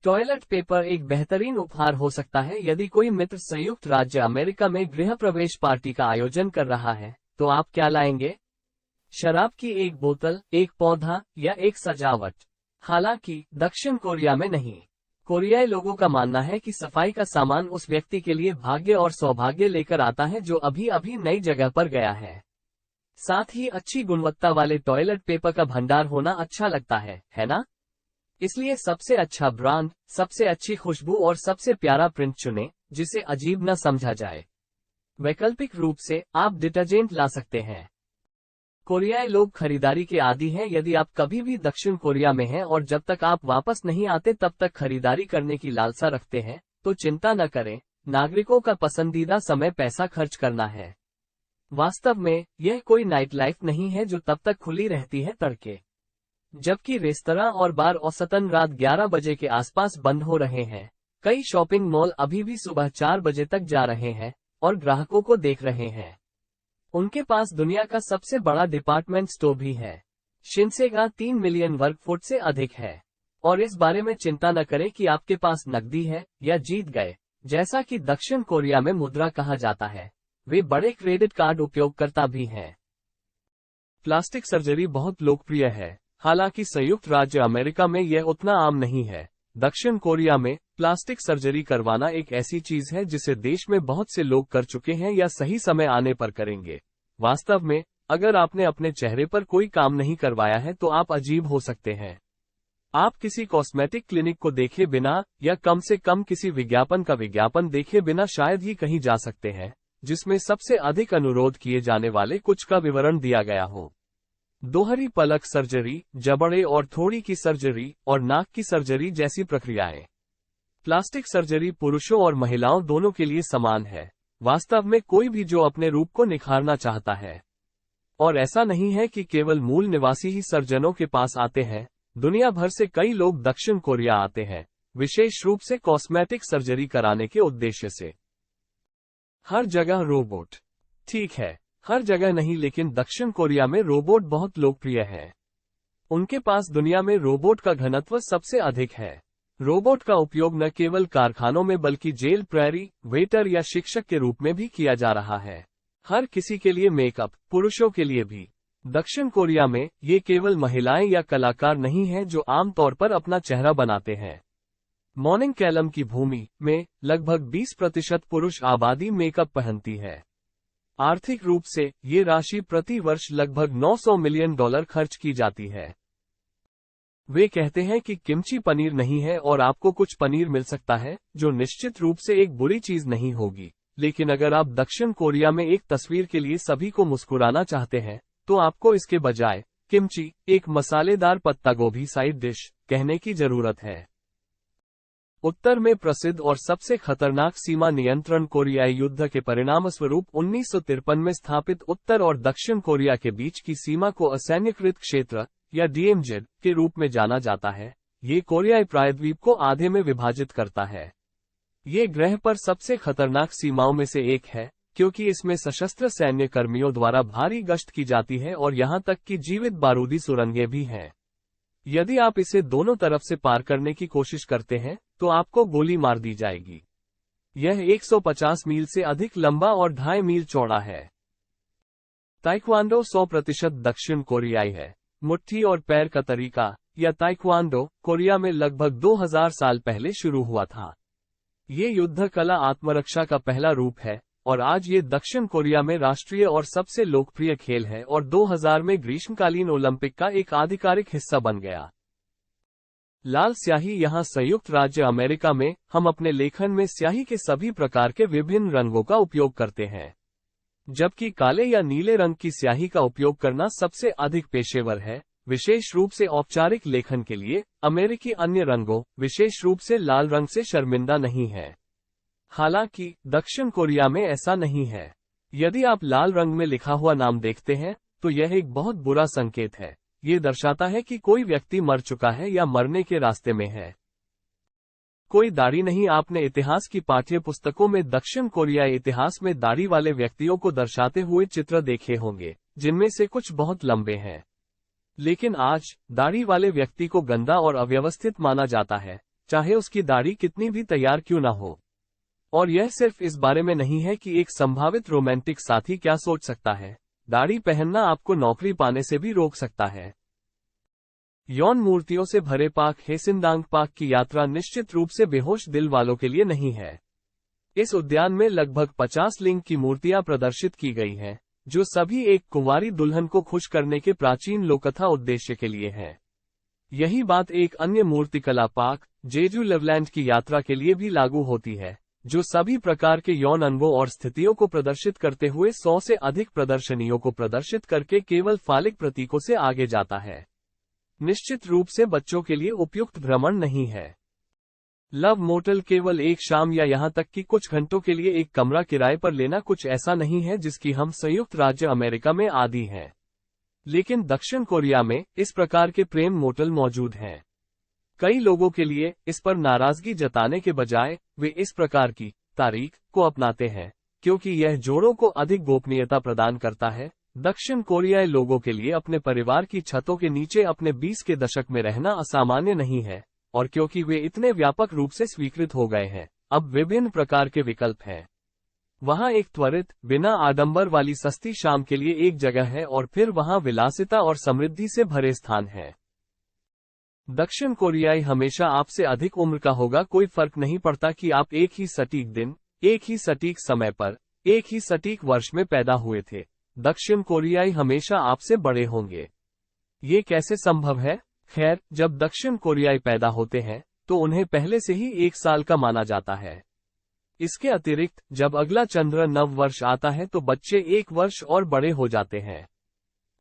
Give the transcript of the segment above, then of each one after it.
Toilet paper एक बेहतरीन उपहार हो सकता है यदि कोई मित्र संयुक्त राज्य अमेरिका में गृह प्रवेश पार्टी का आयोजन कर रहा है। तो आप क्या लाएंगे? शराब की एक बोतल, एक पौधा या एक सजावट? हालांकि दक्षिण कोरिया में नहीं। कोरियाई लोगों का मानना है कि सफाई का सामान उस व्यक्ति के लिए भाग्य और सौभाग्य लेकर आता है जो अभी अभी नई जगह पर गया है। साथ ही अच्छी गुणवत्ता वाले टॉयलेट पेपर का भंडार होना अच्छा लगता है ना? इसलिए सबसे अच्छा ब्रांड, सबसे अच्छी खुशबू और सबसे प्यारा प्रिंट चुनें, जिसे अजीब न समझा जाए। वैकल्पिक रूप से आप डिटर्जेंट ला सकते हैं। कोरियाई लोग खरीदारी के आदी हैं। यदि आप कभी भी दक्षिण कोरिया में हैं और जब तक आप वापस नहीं आते तब तक खरीदारी करने की लालसा रखते हैं, तो चिंता न करें। नागरिकों का पसंदीदा समय पैसा खर्च करना है। वास्तव में यह कोई नाइट लाइफ नहीं है जो तब तक खुली रहती है तड़के, जबकि रेस्तरां और बार औसतन रात 11 बजे के आसपास बंद हो रहे हैं। कई शॉपिंग मॉल अभी भी सुबह 4 बजे तक जा रहे हैं और ग्राहकों को देख रहे हैं। उनके पास दुनिया का सबसे बड़ा डिपार्टमेंट स्टोर भी है। शिनसेगा 3 मिलियन वर्ग फुट से अधिक है। और इस बारे में चिंता न करें कि आपके पास नकदी है या जीत गए, जैसा कि दक्षिण कोरिया में मुद्रा कहा जाता है। वे बड़े क्रेडिट कार्ड उपयोगकर्ता भी हैं। प्लास्टिक सर्जरी बहुत लोकप्रिय है, हालांकि संयुक्त राज्य अमेरिका में यह उतना आम नहीं है। दक्षिण कोरिया में प्लास्टिक सर्जरी करवाना एक ऐसी चीज है जिसे देश में बहुत से लोग कर चुके हैं या सही समय आने पर करेंगे। वास्तव में अगर आपने अपने चेहरे पर कोई काम नहीं करवाया है तो आप अजीब हो सकते हैं। आप किसी कॉस्मेटिक क्लिनिक को देखे बिना या कम से कम किसी विज्ञापन का विज्ञापन देखे बिना शायद ही कहीं जा सकते हैं जिसमें सबसे अधिक अनुरोध किए जाने वाले कुछ का विवरण दिया गया हो। दोहरी पलक सर्जरी, जबड़े और थोड़ी की सर्जरी और नाक की सर्जरी जैसी प्रक्रियाएं। प्लास्टिक सर्जरी पुरुषों और महिलाओं दोनों के लिए समान है। वास्तव में कोई भी जो अपने रूप को निखारना चाहता है। और ऐसा नहीं है कि केवल मूल निवासी ही सर्जनों के पास आते हैं। दुनिया भर से कई लोग दक्षिण कोरिया आते हैं, विशेष रूप से कॉस्मेटिक सर्जरी कराने के उद्देश्य से। हर जगह रोबोट। ठीक है, हर जगह नहीं, लेकिन दक्षिण कोरिया में रोबोट बहुत लोकप्रिय है। उनके पास दुनिया में रोबोट का घनत्व सबसे अधिक है। रोबोट का उपयोग न केवल कारखानों में बल्कि जेल, प्रैरी, वेटर या शिक्षक के रूप में भी किया जा रहा है। हर किसी के लिए मेकअप, पुरुषों के लिए भी। दक्षिण कोरिया में ये केवल महिलाएं या कलाकार नहीं हैं जो आमतौर पर अपना चेहरा बनाते हैं। मॉर्निंग कैलम की भूमि में लगभग 20% पुरुष आबादी मेकअप पहनती है। आर्थिक रूप से ये राशि प्रति वर्ष लगभग $900 मिलियन खर्च की जाती है। वे कहते हैं कि किमची पनीर नहीं है और आपको कुछ पनीर मिल सकता है, जो निश्चित रूप से एक बुरी चीज नहीं होगी। लेकिन अगर आप दक्षिण कोरिया में एक तस्वीर के लिए सभी को मुस्कुराना चाहते हैं, तो आपको इसके बजाय किमची, एक मसालेदार पत्ता गोभी साइड डिश, कहने की जरूरत है। उत्तर में प्रसिद्ध और सबसे खतरनाक सीमा नियंत्रण कोरियाई युद्ध के परिणामस्वरूप 1953 में स्थापित उत्तर और दक्षिण कोरिया के बीच की सीमा को असैन्यकृत क्षेत्र या डीएमजेड के रूप में जाना जाता है। ये कोरियाई प्रायद्वीप को आधे में विभाजित करता है। ये ग्रह पर सबसे खतरनाक सीमाओं में से एक है, क्योंकि इसमें सशस्त्र सैन्य कर्मियों द्वारा भारी गश्त की जाती है और यहां तक कि जीवित बारूदी सुरंगें भी हैं। यदि आप इसे दोनों तरफ से पार करने की कोशिश करते हैं, तो आपको गोली मार दी जाएगी। यह 150 मील से अधिक लंबा और 2.5 मील चौड़ा है। ताइक्वांडो 100% दक्षिण कोरियाई है। मुट्ठी और पैर का तरीका या ताइक्वांडो कोरिया में लगभग 2000 साल पहले शुरू हुआ था। ये युद्ध कला आत्मरक्षा का पहला रूप है और आज ये दक्षिण कोरिया में राष्ट्रीय और सबसे लोकप्रिय खेल है और 2000 में ग्रीष्मकालीन ओलंपिक का एक आधिकारिक हिस्सा बन गया। लाल स्याही। यहाँ संयुक्त राज्य अमेरिका में हम अपने लेखन में स्याही के सभी प्रकार के विभिन्न रंगों का उपयोग करते हैं, जबकि काले या नीले रंग की स्याही का उपयोग करना सबसे अधिक पेशेवर है, विशेष रूप से औपचारिक लेखन के लिए। अमेरिकी अन्य रंगों, विशेष रूप से लाल रंग से शर्मिंदा नहीं है। हालांकि दक्षिण कोरिया में ऐसा नहीं है। यदि आप लाल रंग में लिखा हुआ नाम देखते हैं, तो यह एक बहुत बुरा संकेत है। ये दर्शाता है कि कोई व्यक्ति मर चुका है या मरने के रास्ते में है। कोई दाढ़ी नहीं। आपने इतिहास की पाठ्य पुस्तकों में दक्षिण कोरियाई इतिहास में दाढ़ी वाले व्यक्तियों को दर्शाते हुए चित्र देखे होंगे, जिनमें से कुछ बहुत लंबे हैं। लेकिन आज दाढ़ी वाले व्यक्ति को गंदा और अव्यवस्थित माना जाता है, चाहे उसकी दाढ़ी कितनी भी तैयार क्यों ना हो। और यह सिर्फ इस बारे में नहीं है कि एक संभावित रोमांटिक साथी क्या सोच सकता है, दाढ़ी पहनना आपको नौकरी पाने से भी रोक सकता है। यौन मूर्तियों से भरे पाक हेसिंदांग पाक की यात्रा निश्चित रूप से बेहोश दिल वालों के लिए नहीं है। इस उद्यान में लगभग 50 लिंग की मूर्तियां प्रदर्शित की गई हैं, जो सभी एक कुंवारी दुल्हन को खुश करने के प्राचीन लोककथा उद्देश्य के लिए हैं। यही बात एक अन्य मूर्तिकला पार्क जेजू लिवलैंड की यात्रा के लिए भी लागू होती है, जो सभी प्रकार के यौन अनुभव और स्थितियों को प्रदर्शित करते हुए 100 से अधिक प्रदर्शनियों को प्रदर्शित करके केवल फालिक प्रतीकों से आगे जाता है। निश्चित रूप से बच्चों के लिए उपयुक्त भ्रमण नहीं है। लव मोटल केवल एक शाम या यहां तक कि कुछ घंटों के लिए एक कमरा किराए पर लेना कुछ ऐसा नहीं है जिसकी हम संयुक्त राज्य अमेरिका में आदी हैं। लेकिन दक्षिण कोरिया में इस प्रकार के प्रेम मोटल मौजूद हैं। कई लोगों के लिए इस पर नाराजगी जताने के बजाय वे इस प्रकार की तारीख को अपनाते हैं, क्योंकि यह जोड़ों को अधिक गोपनीयता प्रदान करता है। दक्षिण कोरियाई लोगों के लिए अपने परिवार की छतों के नीचे अपने 20 के दशक में रहना असामान्य नहीं है, और क्योंकि वे इतने व्यापक रूप से स्वीकृत हो गए हैं, अब विभिन्न प्रकार के विकल्प हैं। वहां एक त्वरित, बिना आडंबर वाली सस्ती शाम के लिए एक जगह है और फिर वहां विलासिता और समृद्धि से भरे स्थान हैं। दक्षिण कोरियाई हमेशा आपसे अधिक उम्र का होगा, कोई फर्क नहीं पड़ता कि आप एक ही सटीक दिन, एक ही सटीक समय पर, एक ही सटीक वर्ष में पैदा हुए थे। दक्षिण कोरियाई हमेशा आपसे बड़े होंगे। ये कैसे संभव है? खैर, जब दक्षिण कोरियाई पैदा होते हैं तो उन्हें पहले से ही 1 साल का माना जाता है। इसके अतिरिक्त जब अगला चंद्र नव वर्ष आता है तो बच्चे 1 वर्ष और बड़े हो जाते हैं।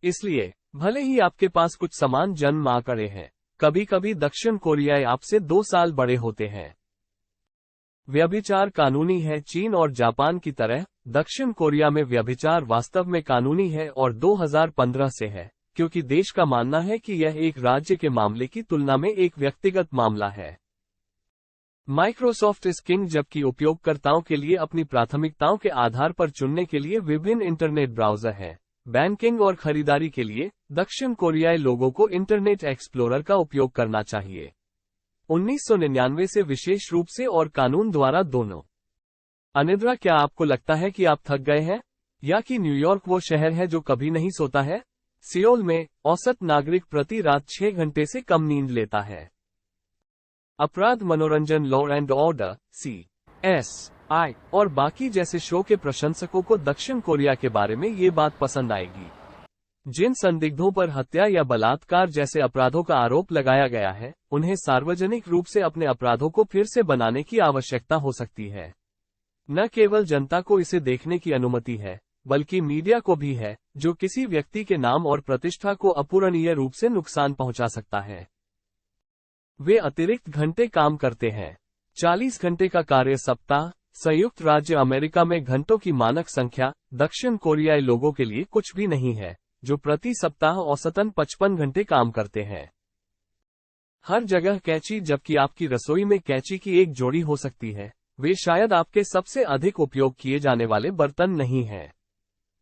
इसलिए भले ही आपके पास कुछ समान जन्म आंकड़े हैं, कभी कभी दक्षिण कोरियाई आपसे 2 साल बड़े होते हैं। व्यभिचार कानूनी है। चीन और जापान की तरह दक्षिण कोरिया में व्यभिचार वास्तव में कानूनी है और 2015 से है, क्योंकि देश का मानना है कि यह एक राज्य के मामले की तुलना में एक व्यक्तिगत मामला है। माइक्रोसॉफ्ट इज किंग, जबकि उपयोगकर्ताओं के लिए अपनी प्राथमिकताओं के आधार पर चुनने के लिए विभिन्न इंटरनेट ब्राउज़र हैं। बैंकिंग और खरीदारी के लिए दक्षिण कोरियाई लोगों को इंटरनेट एक्सप्लोरर का उपयोग करना चाहिए। 1999 से विशेष रूप से और कानून द्वारा दोनों। अनिद्रा, क्या आपको लगता है कि आप थक गए हैं, या कि न्यूयॉर्क वो शहर है जो कभी नहीं सोता है? सियोल में औसत नागरिक प्रति रात 6 घंटे से कम नींद लेता है। अपराध मनोरंजन, लॉ एंड ऑर्डर, CSI और बाकी जैसे शो के प्रशंसकों को दक्षिण कोरिया के बारे में ये बात पसंद आएगी। जिन संदिग्धों पर हत्या या बलात्कार जैसे अपराधों का आरोप लगाया गया है, उन्हें सार्वजनिक रूप से अपने अपराधों को फिर से बनाने की आवश्यकता हो सकती है। न केवल जनता को इसे देखने की अनुमति है, बल्कि मीडिया को भी है, जो किसी व्यक्ति के नाम और प्रतिष्ठा को अपूरणीय रूप से नुकसान पहुंचा सकता है। वे अतिरिक्त घंटे काम करते हैं। 40 घंटे का कार्य सप्ताह। संयुक्त राज्य अमेरिका में घंटों की मानक संख्या दक्षिण कोरियाई लोगों के लिए कुछ भी नहीं है, जो प्रति सप्ताह औसतन 55 घंटे काम करते हैं। हर जगह कैंची, जबकि आपकी रसोई में कैंची की एक जोड़ी हो सकती है, वे शायद आपके सबसे अधिक उपयोग किए जाने वाले बर्तन नहीं हैं।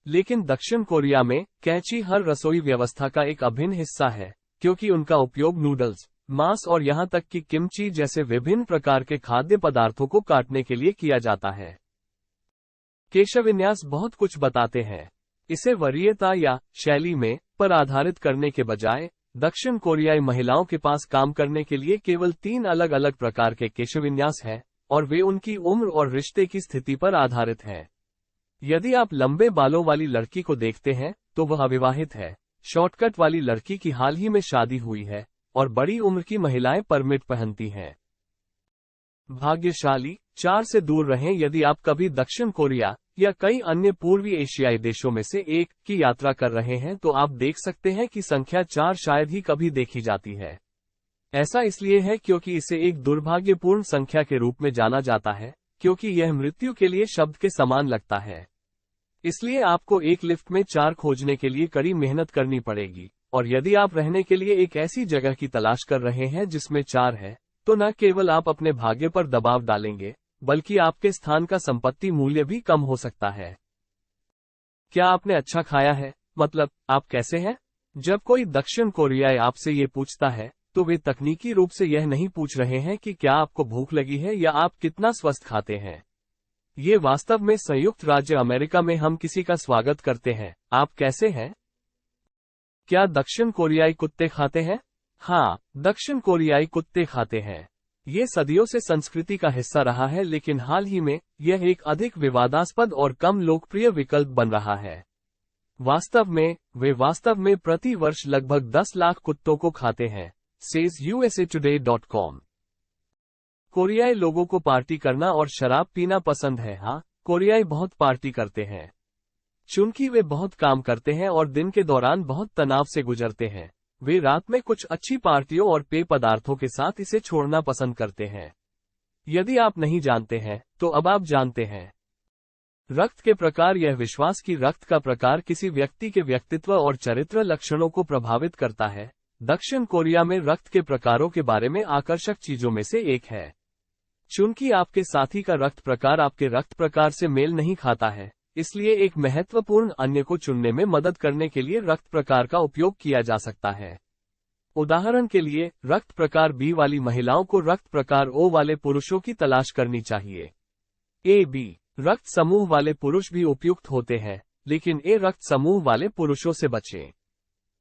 लेकिन दक्षिण कोरिया में कैंची हर रसोई व्यवस्था का एक अभिन्न हिस्सा है, क्योंकि उनका उपयोग नूडल्स, मांस और यहां तक कि किमची जैसे विभिन्न प्रकार के खाद्य पदार्थों को काटने के लिए किया जाता है। केशविन्यास बहुत कुछ बताते हैं। इसे वरीयता या शैली में पर आधारित करने के बजाय दक्षिण कोरियाई महिलाओं के पास काम करने के लिए केवल 3 अलग अलग प्रकार के केशविन्यास हैं, और वे उनकी उम्र और रिश्ते की स्थिति पर आधारित हैं। यदि आप लंबे बालों वाली लड़की को देखते हैं तो वह अविवाहित है। शॉर्टकट वाली लड़की की हाल ही में शादी हुई है, और बड़ी उम्र की महिलाएं परमिट पहनती हैं। भाग्यशाली 4 से दूर रहें। यदि आप कभी दक्षिण कोरिया या कई अन्य पूर्वी एशियाई देशों में से एक की यात्रा कर रहे हैं तो आप देख सकते हैं कि संख्या 4 शायद ही कभी देखी जाती है। ऐसा इसलिए है क्योंकि इसे एक दुर्भाग्यपूर्ण संख्या के रूप में जाना जाता है, क्योंकि यह मृत्यु के लिए शब्द के समान लगता है। इसलिए आपको एक लिफ्ट में 4 खोजने के लिए कड़ी मेहनत करनी पड़ेगी, और यदि आप रहने के लिए एक ऐसी जगह की तलाश कर रहे हैं जिसमें 4 है, तो न केवल आप अपने भाग्य पर दबाव डालेंगे, बल्कि आपके स्थान का संपत्ति मूल्य भी कम हो सकता है। क्या आपने अच्छा खाया है? मतलब, आप कैसे हैं? जब कोई दक्षिण कोरियाई आपसे ये पूछता है, तो वे तकनीकी रूप से यह नहीं पूछ रहे हैं कि क्या आपको भूख लगी है या आप कितना स्वस्थ खाते हैं। ये वास्तव में संयुक्त राज्य अमेरिका में हम किसी का स्वागत करते हैं। आप कैसे हैं? क्या दक्षिण कोरियाई कुत्ते खाते हैं? हाँ, दक्षिण कोरियाई कुत्ते खाते हैं। ये सदियों से संस्कृति का हिस्सा रहा है, लेकिन हाल ही में यह एक अधिक विवादास्पद और कम लोकप्रिय विकल्प बन रहा है। वे वास्तव में प्रति वर्ष लगभग 10 लाख कुत्तों को खाते हैं, says usatoday.com। कोरियाई लोगों को पार्टी करना और शराब पीना पसंद है। हाँ, कोरियाई बहुत पार्टी करते हैं। चूंकि वे बहुत काम करते हैं और दिन के दौरान बहुत तनाव से गुजरते हैं, वे रात में कुछ अच्छी पार्टियों और पेय पदार्थों के साथ इसे छोड़ना पसंद करते हैं। यदि आप नहीं जानते हैं, तो अब आप जानते हैं। रक्त के प्रकार। यह विश्वास कि रक्त का प्रकार किसी व्यक्ति के व्यक्तित्व और चरित्र लक्षणों को प्रभावित करता है, दक्षिण कोरिया में रक्त के प्रकारों के बारे में आकर्षक चीजों में से एक है। चूंकि आपके साथी का रक्त प्रकार आपके रक्त प्रकार से मेल नहीं खाता है, इसलिए एक महत्वपूर्ण अन्य को चुनने में मदद करने के लिए रक्त प्रकार का उपयोग किया जा सकता है। उदाहरण के लिए, रक्त प्रकार बी वाली महिलाओं को रक्त प्रकार ओ वाले पुरुषों की तलाश करनी चाहिए। ए बी रक्त समूह वाले पुरुष भी उपयुक्त होते हैं, लेकिन ए रक्त समूह वाले पुरुषों से बचें।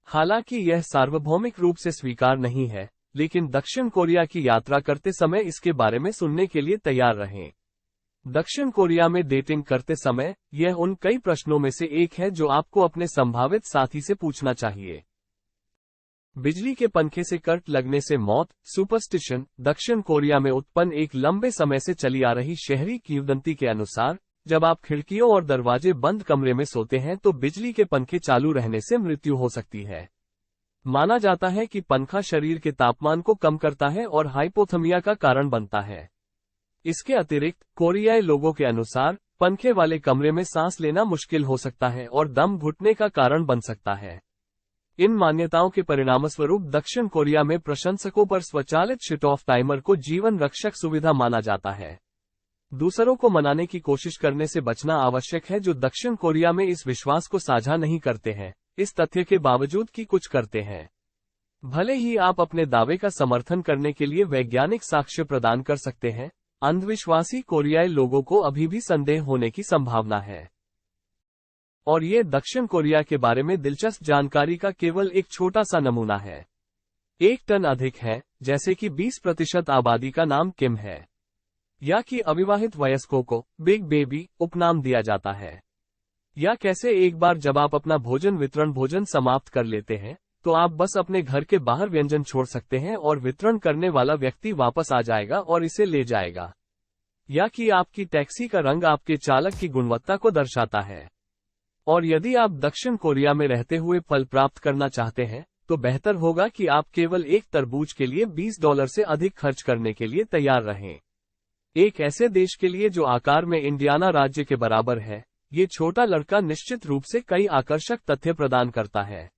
हालांकि यह सार्वभौमिक रूप से स्वीकार नहीं है, लेकिन दक्षिण कोरिया की यात्रा करते समय इसके बारे में सुनने के लिए तैयार रहें। दक्षिण कोरिया में डेटिंग करते समय यह उन कई प्रश्नों में से एक है जो आपको अपने संभावित साथी से पूछना चाहिए। बिजली के पंखे से करंट लगने से मौत। सुपरस्टिशन। दक्षिण कोरिया में उत्पन्न एक लंबे समय से चली आ रही शहरी किंवदंती के अनुसार, जब आप खिड़कियों और दरवाजे बंद कमरे में सोते हैं तो बिजली के पंखे चालू रहने से मृत्यु हो सकती है। माना जाता है कि पंखा शरीर के तापमान को कम करता है और हाइपोथर्मिया का कारण बनता है। इसके अतिरिक्त, कोरियाई लोगों के अनुसार पंखे वाले कमरे में सांस लेना मुश्किल हो सकता है और दम घुटने का कारण बन सकता है। इन मान्यताओं के परिणामस्वरूप दक्षिण कोरिया में प्रशंसकों पर स्वचालित शट ऑफ टाइमर को जीवन रक्षक सुविधा माना जाता है। दूसरों को मनाने की कोशिश करने से बचना आवश्यक है जो दक्षिण कोरिया में इस विश्वास को साझा नहीं करते हैं, इस तथ्य के बावजूद कि कुछ करते हैं। भले ही आप अपने दावे का समर्थन करने के लिए वैज्ञानिक साक्ष्य प्रदान कर सकते हैं, अंधविश्वासी कोरियाई लोगों को अभी भी संदेह होने की संभावना है। और ये दक्षिण कोरिया के बारे में दिलचस्प जानकारी का केवल एक छोटा सा नमूना है। 1 टन अधिक है, जैसे कि 20% आबादी का नाम किम है, या कि अविवाहित वयस्कों को बिग बेबी उपनाम दिया जाता है, या कैसे एक बार जब आप अपना भोजन समाप्त कर लेते हैं, तो आप बस अपने घर के बाहर व्यंजन छोड़ सकते हैं और वितरण करने वाला व्यक्ति वापस आ जाएगा और इसे ले जाएगा, या कि आपकी टैक्सी का रंग आपके चालक की गुणवत्ता को दर्शाता है। और यदि आप दक्षिण कोरिया में रहते हुए फल प्राप्त करना चाहते हैं, तो बेहतर होगा कि आप केवल एक तरबूज के लिए $20 से अधिक खर्च करने के लिए तैयार रहें। एक ऐसे देश के लिए जो आकार में इंडियाना राज्य के बराबर है, ये छोटा लड़का निश्चित रूप से कई आकर्षक तथ्य प्रदान करता है।